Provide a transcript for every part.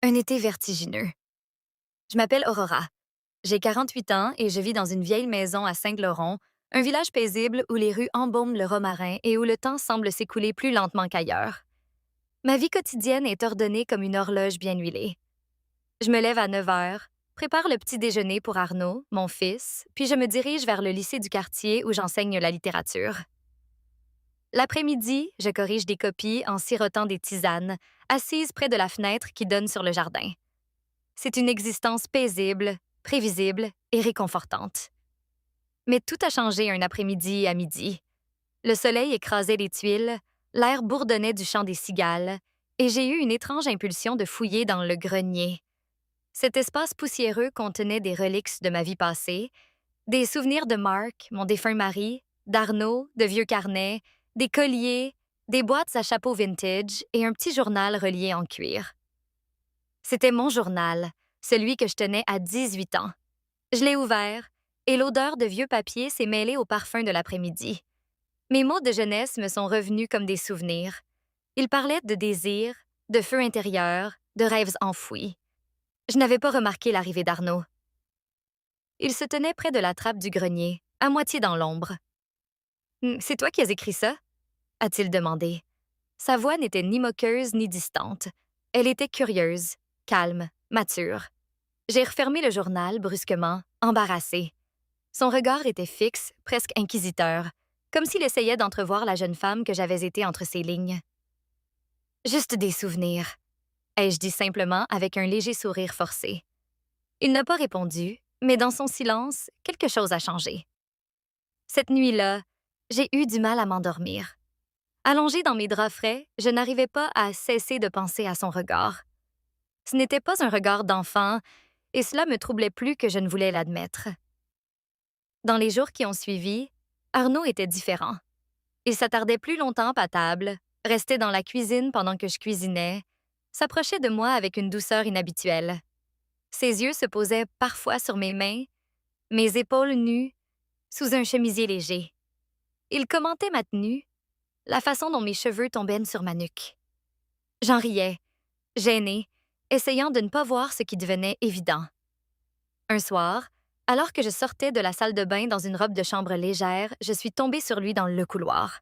Un été vertigineux. Je m'appelle Aurora. J'ai 48 ans et je vis dans une vieille maison à Saint-Laurent, un village paisible où les rues embaument le romarin et où le temps semble s'écouler plus lentement qu'ailleurs. Ma vie quotidienne est ordonnée comme une horloge bien huilée. Je me lève à 9 heures, prépare le petit déjeuner pour Arnaud, mon fils, puis je me dirige vers le lycée du quartier où j'enseigne la littérature. L'après-midi, je corrige des copies en sirotant des tisanes, assise près de la fenêtre qui donne sur le jardin. C'est une existence paisible, prévisible et réconfortante. Mais tout a changé un après-midi à midi. Le soleil écrasait les tuiles, l'air bourdonnait du chant des cigales, et j'ai eu une étrange impulsion de fouiller dans le grenier. Cet espace poussiéreux contenait des reliques de ma vie passée, des souvenirs de Marc, mon défunt mari, d'Arnaud, de vieux carnets, des colliers, des boîtes à chapeau vintage et un petit journal relié en cuir. C'était mon journal, celui que je tenais à 18 ans. Je l'ai ouvert, et l'odeur de vieux papier s'est mêlée au parfum de l'après-midi. Mes mots de jeunesse me sont revenus comme des souvenirs. Ils parlaient de désirs, de feu intérieur, de rêves enfouis. Je n'avais pas remarqué l'arrivée d'Arnaud. Il se tenait près de la trappe du grenier, à moitié dans l'ombre. C'est toi qui as écrit ça? A-t-il demandé. Sa voix n'était ni moqueuse ni distante. Elle était curieuse, calme, mature. J'ai refermé le journal brusquement, embarrassée. Son regard était fixe, presque inquisiteur, comme s'il essayait d'entrevoir la jeune femme que j'avais été entre ses lignes. Juste des souvenirs, ai-je dit simplement avec un léger sourire forcé. Il n'a pas répondu, mais dans son silence, quelque chose a changé. Cette nuit-là, j'ai eu du mal à m'endormir. Allongée dans mes draps frais, je n'arrivais pas à cesser de penser à son regard. Ce n'était pas un regard d'enfant, et cela me troublait plus que je ne voulais l'admettre. Dans les jours qui ont suivi, Arnaud était différent. Il s'attardait plus longtemps à table, restait dans la cuisine pendant que je cuisinais, s'approchait de moi avec une douceur inhabituelle. Ses yeux se posaient parfois sur mes mains, mes épaules nues, sous un chemisier léger. Il commentait ma tenue, la façon dont mes cheveux tombaient sur ma nuque. J'en riais, gênée, essayant de ne pas voir ce qui devenait évident. Un soir, alors que je sortais de la salle de bain dans une robe de chambre légère, je suis tombée sur lui dans le couloir.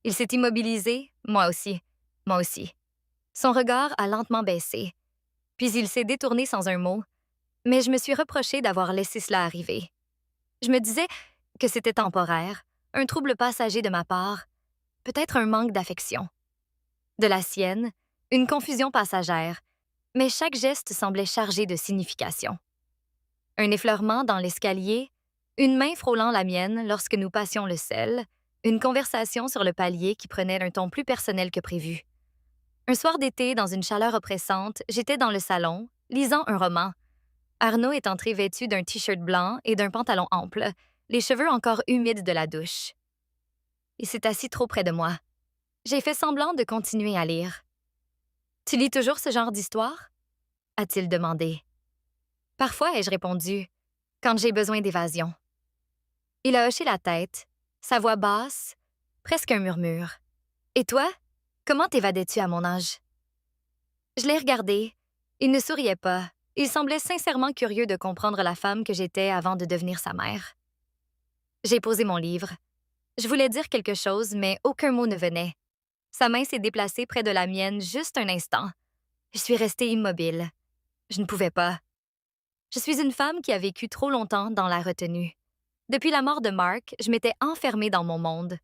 Il s'est immobilisé, moi aussi. Son regard a lentement baissé. Puis il s'est détourné sans un mot, mais je me suis reproché d'avoir laissé cela arriver. Je me disais que c'était temporaire, un trouble passager de ma part, peut-être un manque d'affection. De la sienne, une confusion passagère, mais chaque geste semblait chargé de signification. Un effleurement dans l'escalier, une main frôlant la mienne lorsque nous passions le sel, une conversation sur le palier qui prenait un ton plus personnel que prévu. Un soir d'été, dans une chaleur oppressante, j'étais dans le salon, lisant un roman. Arnaud est entré vêtu d'un t-shirt blanc et d'un pantalon ample, les cheveux encore humides de la douche. Il s'est assis trop près de moi. J'ai fait semblant de continuer à lire. « Tu lis toujours ce genre d'histoire? » a-t-il demandé. Parfois, ai-je répondu, quand j'ai besoin d'évasion. Il a hoché la tête, sa voix basse, presque un murmure. Et toi, comment t'évadais-tu à mon âge? Je l'ai regardé. Il ne souriait pas. Il semblait sincèrement curieux de comprendre la femme que j'étais avant de devenir sa mère. J'ai posé mon livre. Je voulais dire quelque chose, mais aucun mot ne venait. Sa main s'est déplacée près de la mienne juste un instant. Je suis restée immobile. Je ne pouvais pas. Je suis une femme qui a vécu trop longtemps dans la retenue. Depuis la mort de Marc, je m'étais enfermée dans mon monde.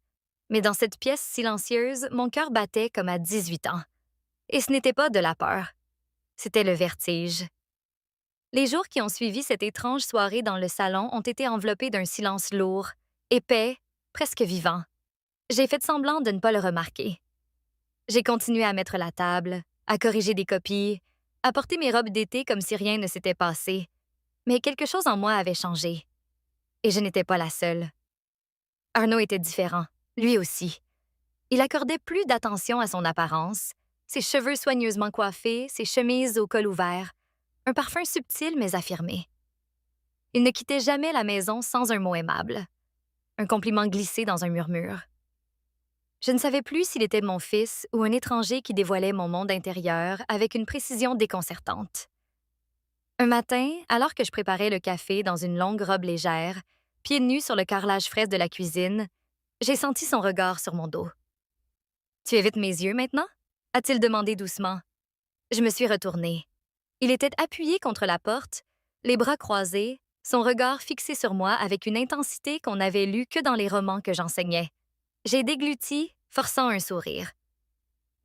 Mais dans cette pièce silencieuse, mon cœur battait comme à 18 ans. Et ce n'était pas de la peur. C'était le vertige. Les jours qui ont suivi cette étrange soirée dans le salon ont été enveloppés d'un silence lourd, épais, presque vivant. J'ai fait semblant de ne pas le remarquer. J'ai continué à mettre la table, à corriger des copies, à porter mes robes d'été comme si rien ne s'était passé. Mais quelque chose en moi avait changé. Et je n'étais pas la seule. Arnaud était différent, lui aussi. Il accordait plus d'attention à son apparence, ses cheveux soigneusement coiffés, ses chemises au col ouvert, un parfum subtil mais affirmé. Il ne quittait jamais la maison sans un mot aimable, un compliment glissé dans un murmure. Je ne savais plus s'il était mon fils ou un étranger qui dévoilait mon monde intérieur avec une précision déconcertante. Un matin, alors que je préparais le café dans une longue robe légère, pieds nus sur le carrelage frais de la cuisine, j'ai senti son regard sur mon dos. Tu évites mes yeux maintenant? A-t-il demandé doucement. Je me suis retournée. Il était appuyé contre la porte, les bras croisés, son regard fixé sur moi avec une intensité qu'on n'avait lue que dans les romans que j'enseignais. J'ai dégluti, forçant un sourire.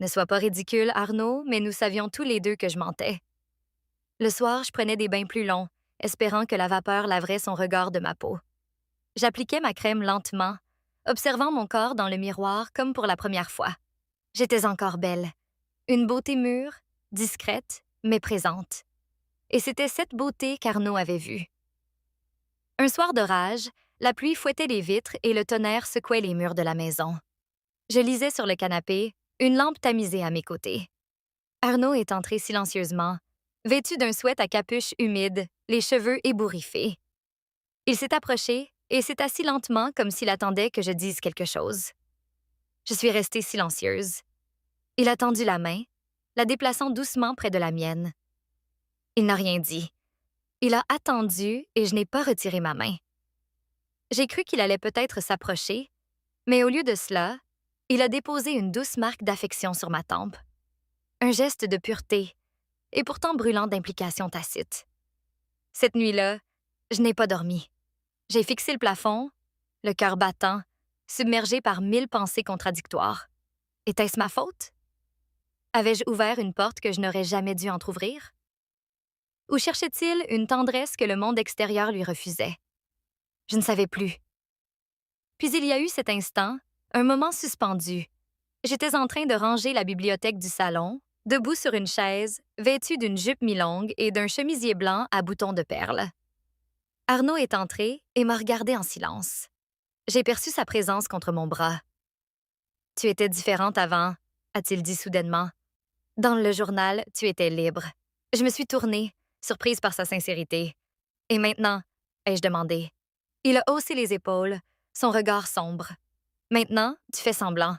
Ne sois pas ridicule, Arnaud, mais nous savions tous les deux que je mentais. Le soir, je prenais des bains plus longs, espérant que la vapeur laverait son regard de ma peau. J'appliquais ma crème lentement, observant mon corps dans le miroir comme pour la première fois. J'étais encore belle. Une beauté mûre, discrète, mais présente. Et c'était cette beauté qu'Arnaud avait vue. Un soir d'orage, la pluie fouettait les vitres et le tonnerre secouait les murs de la maison. Je lisais sur le canapé, une lampe tamisée à mes côtés. Arnaud est entré silencieusement, vêtu d'un sweat à capuche humide, les cheveux ébouriffés. Il s'est approché et s'est assis lentement comme s'il attendait que je dise quelque chose. Je suis restée silencieuse. Il a tendu la main, la déplaçant doucement près de la mienne. Il n'a rien dit. Il a attendu et je n'ai pas retiré ma main. J'ai cru qu'il allait peut-être s'approcher, mais au lieu de cela, il a déposé une douce marque d'affection sur ma tempe. Un geste de pureté, et pourtant brûlant d'implications tacites. Cette nuit-là, je n'ai pas dormi. J'ai fixé le plafond, le cœur battant, submergé par 1000 pensées contradictoires. Était-ce ma faute? Avais-je ouvert une porte que je n'aurais jamais dû entr'ouvrir? Ou cherchait-il une tendresse que le monde extérieur lui refusait? Je ne savais plus. Puis il y a eu cet instant, un moment suspendu. J'étais en train de ranger la bibliothèque du salon, debout sur une chaise, vêtue d'une jupe mi-longue et d'un chemisier blanc à boutons de perles. Arnaud est entré et m'a regardé en silence. J'ai perçu sa présence contre mon bras. « Tu étais différente avant », a-t-il dit soudainement. « Dans le journal, tu étais libre. » Je me suis tournée, surprise par sa sincérité. « Et maintenant ?» ai-je demandé. Il a haussé les épaules, son regard sombre. « Maintenant, tu fais semblant. »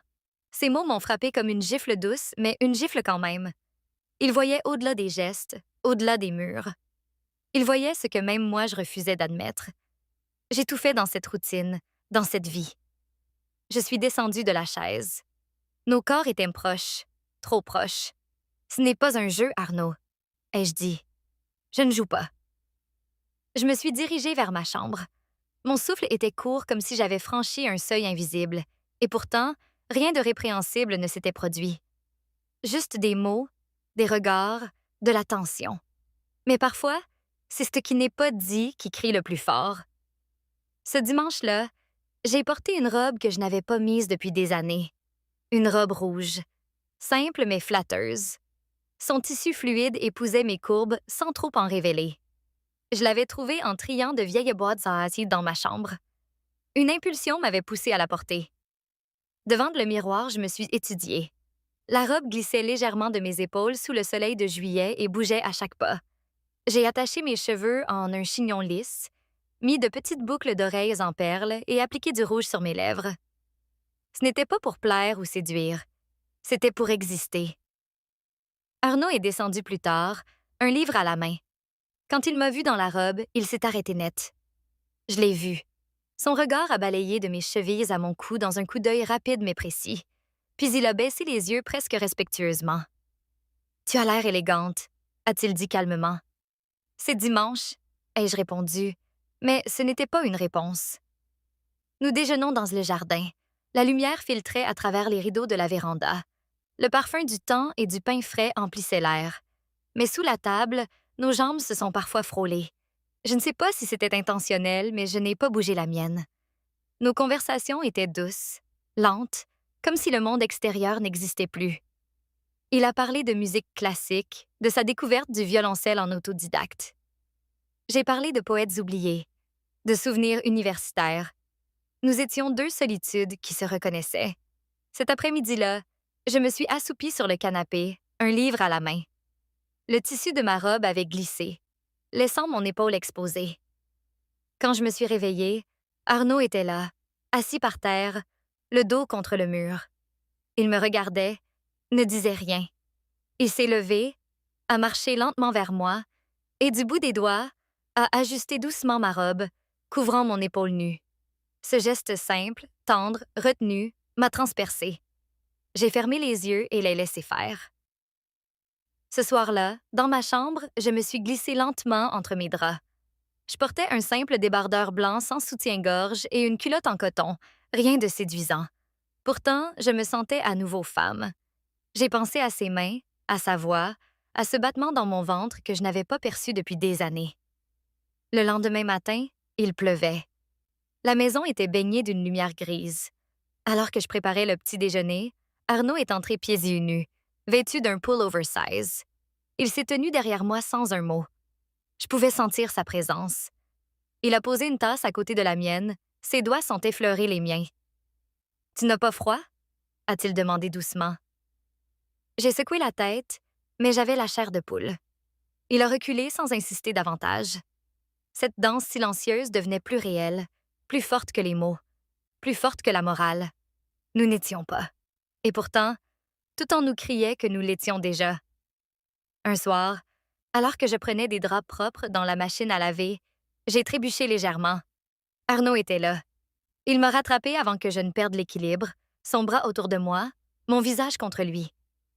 Ces mots m'ont frappé comme une gifle douce, mais une gifle quand même. Il voyait au-delà des gestes, au-delà des murs. Il voyait ce que même moi je refusais d'admettre. J'étouffais dans cette routine, dans cette vie. Je suis descendue de la chaise. Nos corps étaient proches, trop proches. Ce n'est pas un jeu, Arnaud, ai-je dit. Je ne joue pas. Je me suis dirigée vers ma chambre. Mon souffle était court comme si j'avais franchi un seuil invisible, et pourtant, rien de répréhensible ne s'était produit. Juste des mots, des regards, de la tension. Mais parfois, c'est ce qui n'est pas dit qui crie le plus fort. Ce dimanche-là, j'ai porté une robe que je n'avais pas mise depuis des années. Une robe rouge, simple mais flatteuse. Son tissu fluide épousait mes courbes sans trop en révéler. Je l'avais trouvée en triant de vieilles boîtes en acier dans ma chambre. Une impulsion m'avait poussée à la porter. Devant le miroir, je me suis étudiée. La robe glissait légèrement de mes épaules sous le soleil de juillet et bougeait à chaque pas. J'ai attaché mes cheveux en un chignon lisse, mis de petites boucles d'oreilles en perles et appliqué du rouge sur mes lèvres. Ce n'était pas pour plaire ou séduire. C'était pour exister. Arnaud est descendu plus tard, un livre à la main. Quand il m'a vue dans la robe, il s'est arrêté net. Je l'ai vu. Son regard a balayé de mes chevilles à mon cou dans un coup d'œil rapide mais précis. Puis il a baissé les yeux presque respectueusement. « Tu as l'air élégante », a-t-il dit calmement. « C'est dimanche », ai-je répondu, mais ce n'était pas une réponse. Nous déjeunons dans le jardin. La lumière filtrait à travers les rideaux de la véranda. Le parfum du thym et du pain frais emplissait l'air. Mais sous la table, nos jambes se sont parfois frôlées. Je ne sais pas si c'était intentionnel, mais je n'ai pas bougé la mienne. Nos conversations étaient douces, lentes, comme si le monde extérieur n'existait plus. Il a parlé de musique classique, de sa découverte du violoncelle en autodidacte. J'ai parlé de poètes oubliés, de souvenirs universitaires. Nous étions deux solitudes qui se reconnaissaient. Cet après-midi-là, je me suis assoupie sur le canapé, un livre à la main. Le tissu de ma robe avait glissé, laissant mon épaule exposée. Quand je me suis réveillée, Arnaud était là, assis par terre, le dos contre le mur. Il me regardait, ne disait rien. Il s'est levé, a marché lentement vers moi et du bout des doigts, a ajusté doucement ma robe, couvrant mon épaule nue. Ce geste simple, tendre, retenu, m'a transpercée. J'ai fermé les yeux et les laissé faire. Ce soir-là, dans ma chambre, je me suis glissée lentement entre mes draps. Je portais un simple débardeur blanc sans soutien-gorge et une culotte en coton, rien de séduisant. Pourtant, je me sentais à nouveau femme. J'ai pensé à ses mains, à sa voix, à ce battement dans mon ventre que je n'avais pas perçu depuis des années. Le lendemain matin, il pleuvait. La maison était baignée d'une lumière grise. Alors que je préparais le petit déjeuner, Arnaud est entré pieds et nus, vêtu d'un pull oversize. Il s'est tenu derrière moi sans un mot. Je pouvais sentir sa présence. Il a posé une tasse à côté de la mienne, ses doigts sont effleurés les miens. « Tu n'as pas froid? » a-t-il demandé doucement. J'ai secoué la tête, mais j'avais la chair de poule. Il a reculé sans insister davantage. Cette danse silencieuse devenait plus réelle, plus forte que les mots, plus forte que la morale. Nous n'étions pas. Et pourtant, tout en nous criait que nous l'étions déjà. Un soir, alors que je prenais des draps propres dans la machine à laver, j'ai trébuché légèrement. Arnaud était là. Il m'a rattrapé avant que je ne perde l'équilibre, son bras autour de moi, mon visage contre lui.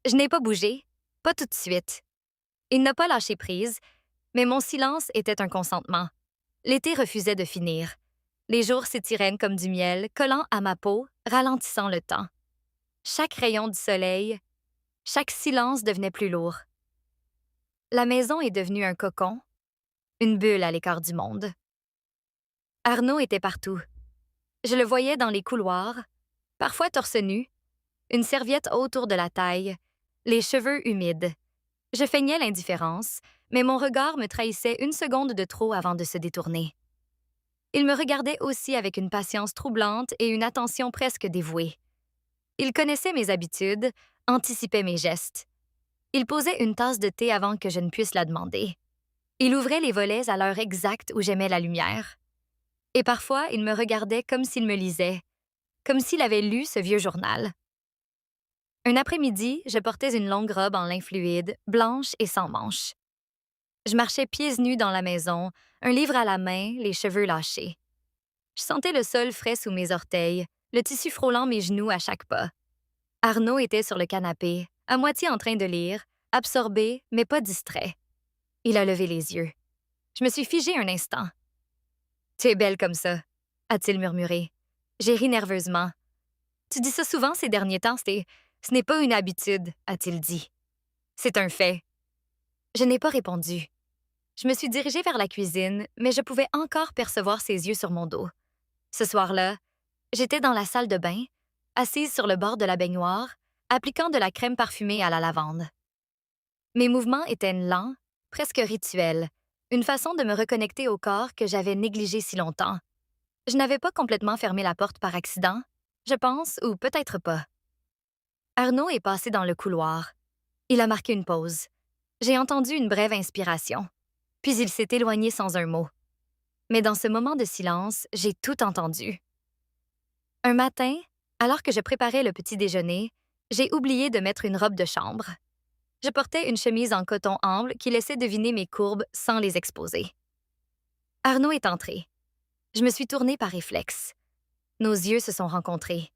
Je n'ai pas bougé, pas tout de suite. Il n'a pas lâché prise, mais mon silence était un consentement. L'été refusait de finir. Les jours s'étiraient comme du miel, collant à ma peau, ralentissant le temps. Chaque rayon du soleil, chaque silence devenait plus lourd. La maison est devenue un cocon, une bulle à l'écart du monde. Arnaud était partout. Je le voyais dans les couloirs, parfois torse nu, une serviette autour de la taille, les cheveux humides. Je feignais l'indifférence, mais mon regard me trahissait une seconde de trop avant de se détourner. Il me regardait aussi avec une patience troublante et une attention presque dévouée. Il connaissait mes habitudes, anticipait mes gestes. Il posait une tasse de thé avant que je ne puisse la demander. Il ouvrait les volets à l'heure exacte où j'aimais la lumière. Et parfois, il me regardait comme s'il me lisait, comme s'il avait lu ce vieux journal. Un après-midi, je portais une longue robe en lin fluide, blanche et sans manches. Je marchais pieds nus dans la maison, un livre à la main, les cheveux lâchés. Je sentais le sol frais sous mes orteils, le tissu frôlant mes genoux à chaque pas. Arnaud était sur le canapé, à moitié en train de lire, absorbé, mais pas distrait. Il a levé les yeux. Je me suis figée un instant. « Tu es belle comme ça », a-t-il murmuré. J'ai ri nerveusement. « Tu dis ça souvent ces derniers temps, ce n'est pas une habitude », a-t-il dit. « C'est un fait. » Je n'ai pas répondu. Je me suis dirigée vers la cuisine, mais je pouvais encore percevoir ses yeux sur mon dos. Ce soir-là, j'étais dans la salle de bain, assise sur le bord de la baignoire, appliquant de la crème parfumée à la lavande. Mes mouvements étaient lents, presque rituels, une façon de me reconnecter au corps que j'avais négligé si longtemps. Je n'avais pas complètement fermé la porte par accident, je pense, ou peut-être pas. Arnaud est passé dans le couloir. Il a marqué une pause. J'ai entendu une brève inspiration. Puis il s'est éloigné sans un mot. Mais dans ce moment de silence, j'ai tout entendu. Un matin, alors que je préparais le petit déjeuner, j'ai oublié de mettre une robe de chambre. Je portais une chemise en coton amble qui laissait deviner mes courbes sans les exposer. Arnaud est entré. Je me suis tournée par réflexe. Nos yeux se sont rencontrés.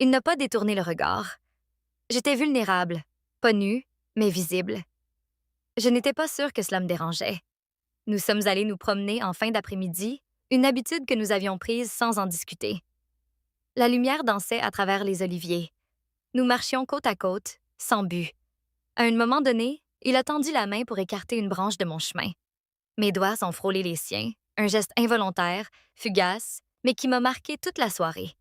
Il n'a pas détourné le regard. J'étais vulnérable, pas nue, mais visible. Je n'étais pas sûre que cela me dérangeait. Nous sommes allés nous promener en fin d'après-midi, une habitude que nous avions prise sans en discuter. La lumière dansait à travers les oliviers. Nous marchions côte à côte, sans but. À un moment donné, il a tendu la main pour écarter une branche de mon chemin. Mes doigts ont frôlé les siens, un geste involontaire, fugace, mais qui m'a marqué toute la soirée.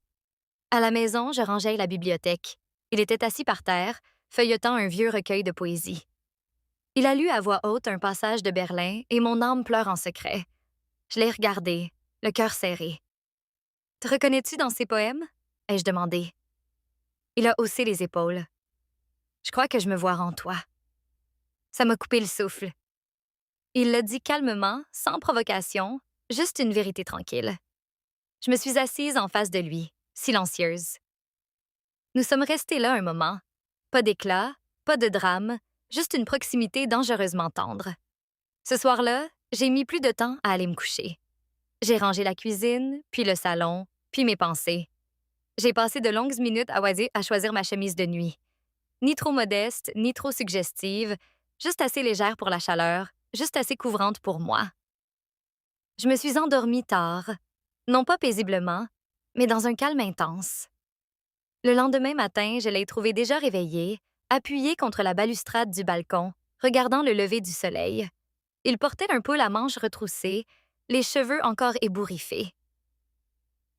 À la maison, je rangeais la bibliothèque. Il était assis par terre, feuilletant un vieux recueil de poésie. Il a lu à voix haute un passage de Berlin et mon âme pleure en secret. Je l'ai regardé, le cœur serré. « Te reconnais-tu dans ces poèmes? » ai-je demandé. Il a haussé les épaules. « Je crois que je me vois en toi. » Ça m'a coupé le souffle. Il l'a dit calmement, sans provocation, juste une vérité tranquille. Je me suis assise en face de lui, silencieuse. Nous sommes restés là un moment. Pas d'éclat, pas de drame, juste une proximité dangereusement tendre. Ce soir-là, j'ai mis plus de temps à aller me coucher. J'ai rangé la cuisine, puis le salon, puis mes pensées. J'ai passé de longues minutes à choisir ma chemise de nuit. Ni trop modeste, ni trop suggestive, juste assez légère pour la chaleur, juste assez couvrante pour moi. Je me suis endormie tard, non pas paisiblement, mais dans un calme intense. Le lendemain matin, je l'ai trouvé déjà réveillé, appuyé contre la balustrade du balcon, regardant le lever du soleil. Il portait un peu la manche retroussée, les cheveux encore ébouriffés.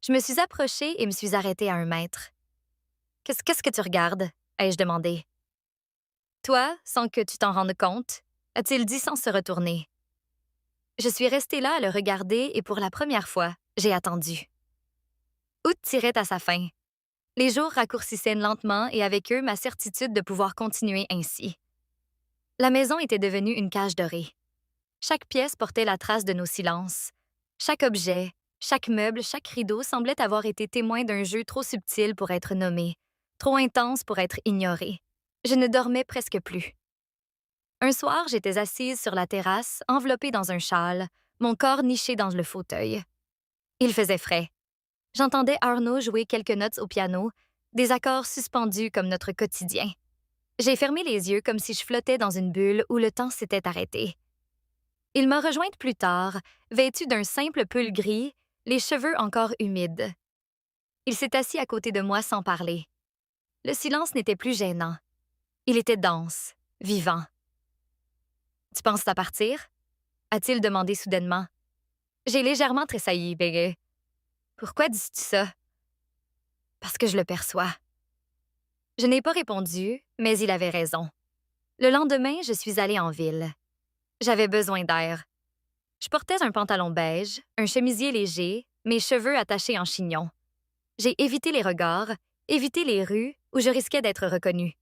Je me suis approchée et me suis arrêtée à 1 mètre. Qu'est-ce que tu regardes? Ai-je demandé. Toi, sans que tu t'en rendes compte, a-t-il dit sans se retourner. Je suis restée là à le regarder et pour la première fois, j'ai attendu. Août tirait à sa fin. Les jours raccourcissaient lentement et avec eux ma certitude de pouvoir continuer ainsi. La maison était devenue une cage dorée. Chaque pièce portait la trace de nos silences. Chaque objet, chaque meuble, chaque rideau semblait avoir été témoin d'un jeu trop subtil pour être nommé, trop intense pour être ignoré. Je ne dormais presque plus. Un soir, j'étais assise sur la terrasse, enveloppée dans un châle, mon corps niché dans le fauteuil. Il faisait frais. J'entendais Arnaud jouer quelques notes au piano, des accords suspendus comme notre quotidien. J'ai fermé les yeux comme si je flottais dans une bulle où le temps s'était arrêté. Il m'a rejointe plus tard, vêtue d'un simple pull gris, les cheveux encore humides. Il s'est assis à côté de moi sans parler. Le silence n'était plus gênant. Il était dense, vivant. « Tu penses à partir? » a-t-il demandé soudainement. J'ai légèrement tressailli, bégayé. « Pourquoi dis-tu ça? » Parce que je le perçois. Je n'ai pas répondu, mais il avait raison. Le lendemain, je suis allée en ville. J'avais besoin d'air. Je portais un pantalon beige, un chemisier léger, mes cheveux attachés en chignon. J'ai évité les regards, évité les rues où je risquais d'être reconnue.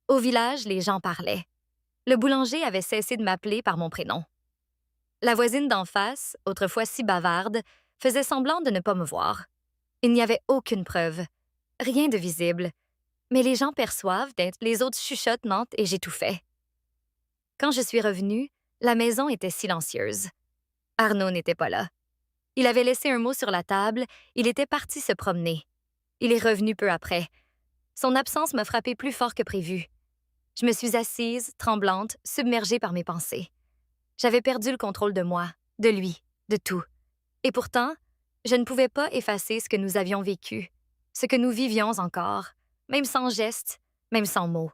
Au village, les gens parlaient. Le boulanger avait cessé de m'appeler par mon prénom. La voisine d'en face, autrefois si bavarde, faisait semblant de ne pas me voir. Il n'y avait aucune preuve, rien de visible, mais les gens perçoivent d'être les autres chuchotent, mentent et j'étouffais. Quand je suis revenue, la maison était silencieuse. Arnaud n'était pas là. Il avait laissé un mot sur la table, il était parti se promener. Il est revenu peu après. Son absence m'a frappée plus fort que prévu. Je me suis assise, tremblante, submergée par mes pensées. J'avais perdu le contrôle de moi, de lui, de tout. Et pourtant, je ne pouvais pas effacer ce que nous avions vécu, ce que nous vivions encore, même sans geste, même sans mots.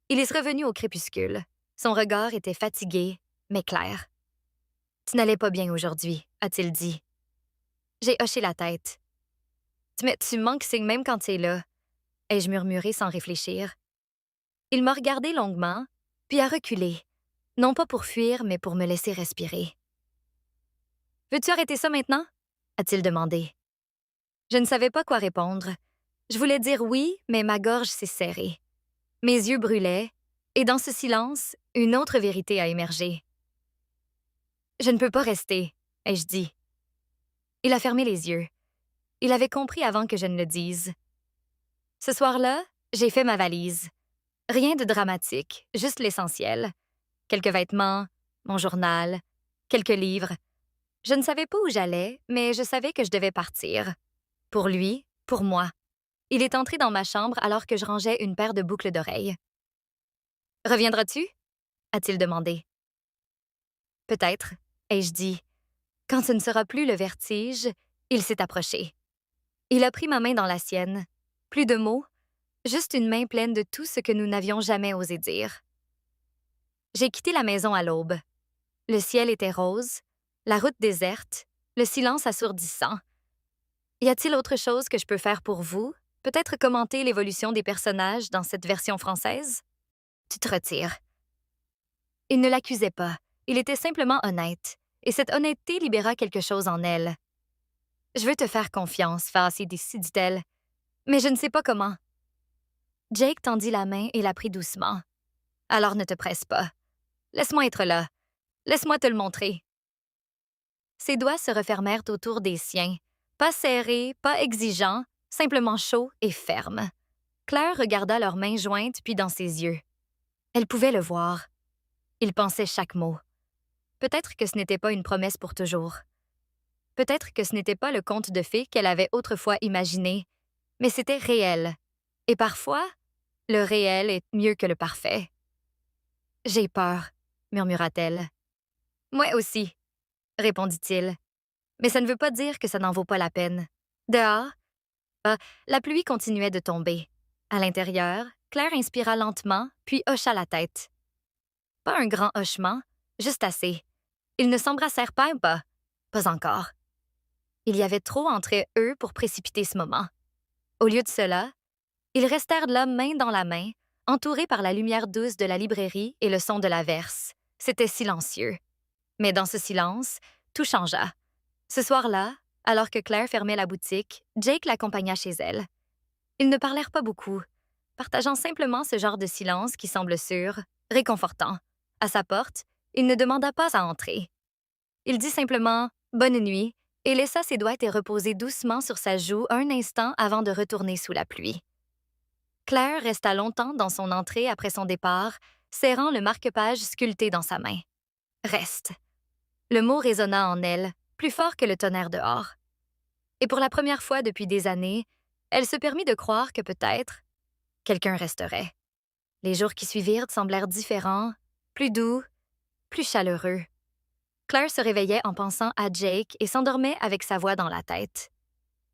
Il est revenu au crépuscule. Son regard était fatigué, mais clair. « Tu n'allais pas bien aujourd'hui, » a-t-il dit. J'ai hoché la tête. « Mais tu manques signe même quand tu es là, » ai-je murmuré sans réfléchir. Il m'a regardé longuement, puis a reculé, non pas pour fuir, mais pour me laisser respirer. « Veux-tu arrêter ça maintenant? » a-t-il demandé. Je ne savais pas quoi répondre. Je voulais dire oui, mais ma gorge s'est serrée. Mes yeux brûlaient, et dans ce silence, une autre vérité a émergé. « Je ne peux pas rester, » ai-je dit. Il a fermé les yeux. Il avait compris avant que je ne le dise. Ce soir-là, j'ai fait ma valise. Rien de dramatique, juste l'essentiel. Quelques vêtements, mon journal, quelques livres. Je ne savais pas où j'allais, mais je savais que je devais partir. Pour lui, pour moi. Il est entré dans ma chambre alors que je rangeais une paire de boucles d'oreilles. « Reviendras-tu? » a-t-il demandé. « Peut-être, » ai-je dit. Quand ce ne sera plus le vertige, il s'est approché. Il a pris ma main dans la sienne. Plus de mots, juste une main pleine de tout ce que nous n'avions jamais osé dire. J'ai quitté la maison à l'aube. Le ciel était rose, la route déserte, le silence assourdissant. Y a-t-il autre chose que je peux faire pour vous? Peut-être commenter l'évolution des personnages dans cette version française? Tu te retires. Il ne l'accusait pas. Il était simplement honnête. Et cette honnêteté libéra quelque chose en elle. « Je veux te faire confiance, Farcy d'ici, dit-elle. Mais je ne sais pas comment. » Jake tendit la main et la prit doucement. « Alors ne te presse pas. Laisse-moi être là. Laisse-moi te le montrer. » Ses doigts se refermèrent autour des siens, pas serrés, pas exigeants, simplement chauds et fermes. Claire regarda leurs mains jointes puis dans ses yeux. Elle pouvait le voir. Il pensait chaque mot. Peut-être que ce n'était pas une promesse pour toujours. Peut-être que ce n'était pas le conte de fées qu'elle avait autrefois imaginé, mais c'était réel. Et parfois, le réel est mieux que le parfait. J'ai peur, murmura-t-elle. Moi aussi, répondit-il. Mais ça ne veut pas dire que ça n'en vaut pas la peine. Dehors, la pluie continuait de tomber. À l'intérieur, Claire inspira lentement, puis hocha la tête. Pas un grand hochement, juste assez. Ils ne s'embrassèrent pas. Pas encore. Il y avait trop entre eux pour précipiter ce moment. Au lieu de cela, ils restèrent là main dans la main, entourés par la lumière douce de la librairie et le son de l'averse. C'était silencieux. Mais dans ce silence, tout changea. Ce soir-là, alors que Claire fermait la boutique, Jake l'accompagna chez elle. Ils ne parlèrent pas beaucoup, partageant simplement ce genre de silence qui semble sûr, réconfortant. À sa porte, il ne demanda pas à entrer. Il dit simplement « Bonne nuit » et laissa ses doigts reposer doucement sur sa joue un instant avant de retourner sous la pluie. Claire resta longtemps dans son entrée après son départ, serrant le marque-page sculpté dans sa main. « Reste ». Le mot résonna en elle, plus fort que le tonnerre dehors. Et pour la première fois depuis des années, elle se permit de croire que peut-être quelqu'un resterait. Les jours qui suivirent semblèrent différents, plus doux, plus chaleureux. Claire se réveillait en pensant à Jake et s'endormait avec sa voix dans la tête.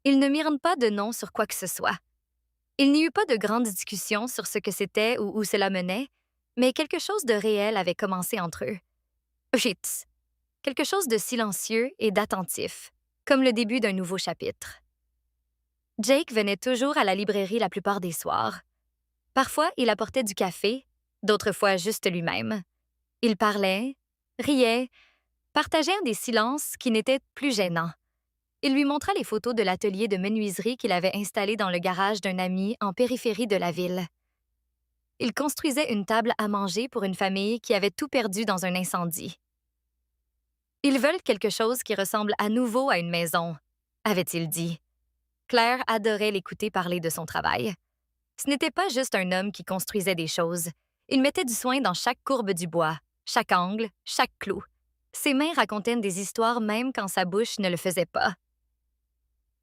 Ils ne mirent pas de nom sur quoi que ce soit. Il n'y eut pas de grandes discussions sur ce que c'était ou où cela menait, mais quelque chose de réel avait commencé entre eux. Chut! Quelque chose de silencieux et d'attentif, comme le début d'un nouveau chapitre. Jake venait toujours à la librairie la plupart des soirs. Parfois, il apportait du café, d'autres fois juste lui-même. Il parlait, riait, partageait des silences qui n'étaient plus gênants. Il lui montra les photos de l'atelier de menuiserie qu'il avait installé dans le garage d'un ami en périphérie de la ville. Il construisait une table à manger pour une famille qui avait tout perdu dans un incendie. Ils veulent quelque chose qui ressemble à nouveau à une maison, avait-il dit. Claire adorait l'écouter parler de son travail. Ce n'était pas juste un homme qui construisait des choses. Il mettait du soin dans chaque courbe du bois, chaque angle, chaque clou. Ses mains racontaient des histoires même quand sa bouche ne le faisait pas.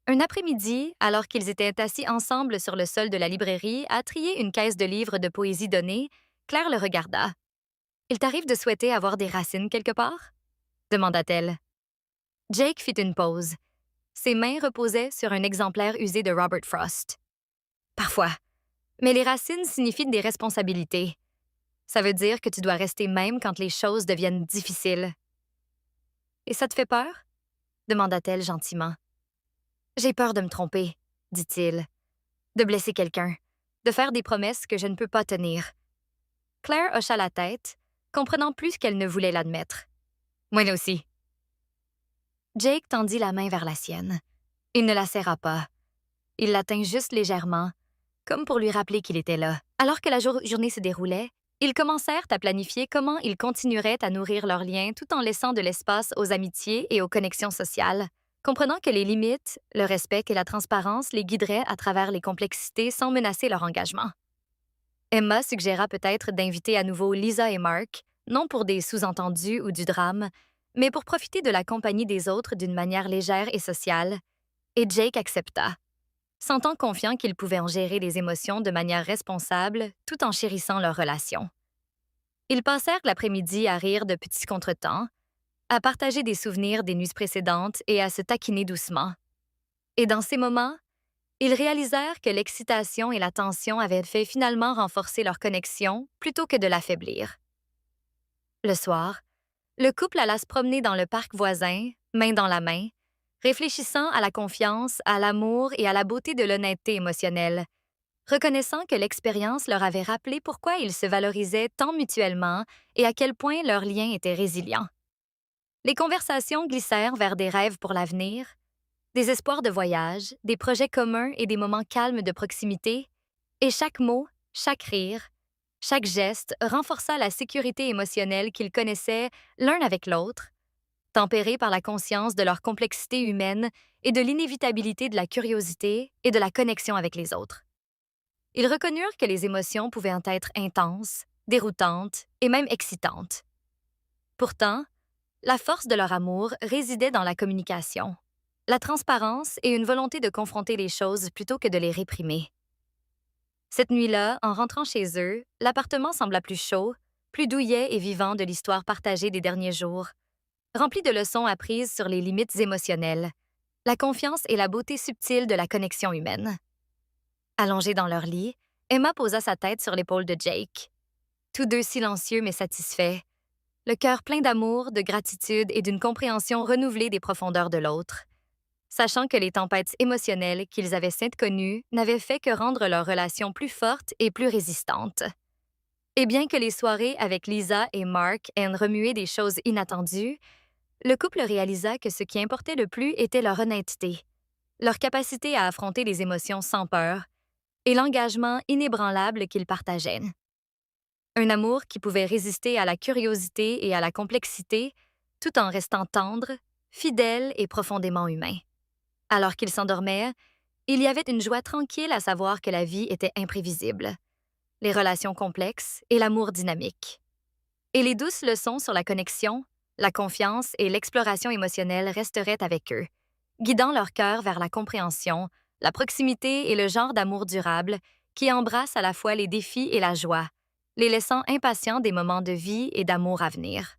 Un après-midi, alors qu'ils étaient assis ensemble sur le sol de la librairie à trier une caisse de livres de poésie donnée, Claire le regarda. « Il t'arrive de souhaiter avoir des racines quelque part? » demanda-t-elle. Jake fit une pause. Ses mains reposaient sur un exemplaire usé de Robert Frost. « Parfois. Mais les racines signifient des responsabilités. Ça veut dire que tu dois rester même quand les choses deviennent difficiles. »« Et ça te fait peur? » demanda-t-elle gentiment. « J'ai peur de me tromper, » dit-il. « De blesser quelqu'un, de faire des promesses que je ne peux pas tenir. » Claire hocha la tête, comprenant plus qu'elle ne voulait l'admettre. « Moi aussi. » Jake tendit la main vers la sienne. Il ne la serra pas. Il la tint juste légèrement, comme pour lui rappeler qu'il était là. Alors que la journée se déroulait, ils commencèrent à planifier comment ils continueraient à nourrir leurs liens tout en laissant de l'espace aux amitiés et aux connexions sociales, comprenant que les limites, le respect et la transparence les guideraient à travers les complexités sans menacer leur engagement. Emma suggéra peut-être d'inviter à nouveau Lisa et Mark, non pour des sous-entendus ou du drame, mais pour profiter de la compagnie des autres d'une manière légère et sociale, et Jake accepta, sentant confiant qu'ils pouvaient en gérer les émotions de manière responsable tout en chérissant leur relation. Ils passèrent l'après-midi à rire de petits contretemps, à partager des souvenirs des nuits précédentes et à se taquiner doucement. Et dans ces moments, ils réalisèrent que l'excitation et la tension avaient fait finalement renforcer leur connexion plutôt que de l'affaiblir. Le soir, le couple alla se promener dans le parc voisin, main dans la main, réfléchissant à la confiance, à l'amour et à la beauté de l'honnêteté émotionnelle, reconnaissant que l'expérience leur avait rappelé pourquoi ils se valorisaient tant mutuellement et à quel point leur lien était résilient. Les conversations glissèrent vers des rêves pour l'avenir, des espoirs de voyage, des projets communs et des moments calmes de proximité, et chaque mot, chaque rire, chaque geste renforça la sécurité émotionnelle qu'ils connaissaient l'un avec l'autre, tempérés par la conscience de leur complexité humaine et de l'inévitabilité de la curiosité et de la connexion avec les autres. Ils reconnurent que les émotions pouvaient être intenses, déroutantes et même excitantes. Pourtant, la force de leur amour résidait dans la communication, la transparence et une volonté de confronter les choses plutôt que de les réprimer. Cette nuit-là, en rentrant chez eux, l'appartement sembla plus chaud, plus douillet et vivant de l'histoire partagée des derniers jours, rempli de leçons apprises sur les limites émotionnelles, la confiance et la beauté subtile de la connexion humaine. Allongés dans leur lit, Emma posa sa tête sur l'épaule de Jake. Tous deux silencieux mais satisfaits, le cœur plein d'amour, de gratitude et d'une compréhension renouvelée des profondeurs de l'autre, sachant que les tempêtes émotionnelles qu'ils avaient saintes connues n'avaient fait que rendre leur relation plus forte et plus résistante. Et bien que les soirées avec Lisa et Mark aient remué des choses inattendues, le couple réalisa que ce qui importait le plus était leur honnêteté, leur capacité à affronter les émotions sans peur et l'engagement inébranlable qu'ils partageaient. Un amour qui pouvait résister à la curiosité et à la complexité, tout en restant tendre, fidèle et profondément humain. Alors qu'ils s'endormaient, il y avait une joie tranquille à savoir que la vie était imprévisible, les relations complexes et l'amour dynamique. Et les douces leçons sur la connexion, la confiance et l'exploration émotionnelle resteraient avec eux, guidant leur cœur vers la compréhension, la proximité et le genre d'amour durable qui embrasse à la fois les défis et la joie, les laissant impatients des moments de vie et d'amour à venir.